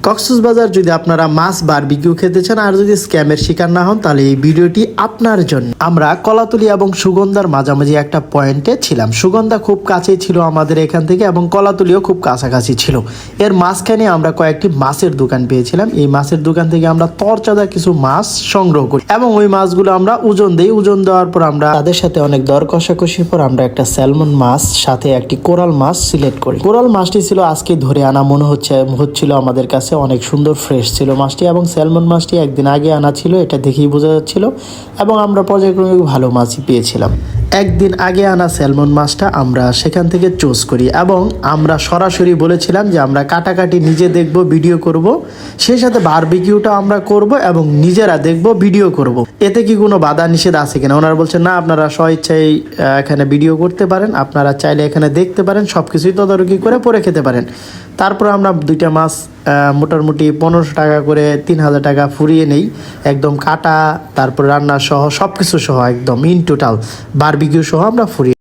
কক্সবাজার যদি আপনারা মাছ বারবিকিউ খেতে চান আর যদি স্ক্যামের শিকার না হন তাহলে এই ভিডিওটি আপনার জন্য। আমরা কলাতলি এবং সুগন্ধার মাঝামাঝি একটা পয়েন্টে ছিলাম। সুগন্ধা খুব কাছেই ছিল আমাদের এখান থেকে এবং কলাতলিও খুব কাছাকাছি ছিল। এর মাঝখানে আমরা কয়েকটি মাছের দোকান পেয়েছিলাম। এই মাছের দোকান থেকে আমরা তরচাদা কিছু মাছ সংগ্রহ করি এবং ওই মাছগুলো আমরা ওজন দিই। ওজন দেওয়ার পর আমরা তাদের সাথে অনেক দর কষাকষির পর আমরা একটা স্যালমন মাছ সাথে একটি কোরাল মাছ সিলেক্ট করি। কোরাল মাছটি ছিল আজকে ধরে আনা মনে হচ্ছিল আমাদের কাছে, অনেক সুন্দর ফ্রেশ ছিল মাছটি এবং স্যালমন মাছটি একদিন আগে আনা ছিল, এটা দেখেই বোঝা যাচ্ছিল এবং আমরা পর্যায়ক্রমে ভালো মাছই পেয়েছিলাম। একদিন আগে আনা স্যালমন মাছটা আমরা সেখান থেকে চুজ করি এবং আমরা সরাসরি বলেছিলাম যে আমরা কাটাকাটি নিজে দেখব, ভিডিও করব, সেই সাথে বারবিকিউটা আমরা করব এবং নিজেরা দেখব, ভিডিও করব। এতে কি কোনো বাধা নিষেধ আছে কিনা? ওনারা বলছেন না, আপনারা স্বইচ্ছায় এখানে ভিডিও করতে পারেন, আপনারা চাইলে এখানে দেখতে পারেন, সব কিছুই তদারকি করে পরে খেতে পারেন। তারপর আমরা দুইটা মাছ মোটামুটি 1500 টাকা করে 3000 টাকা ফুরিয়ে নেই, একদম কাটা, তারপর রান্না সহ সব কিছু সহ একদম ইন টোটাল বারবিকিউ সহ আমরা ফুরিয়ে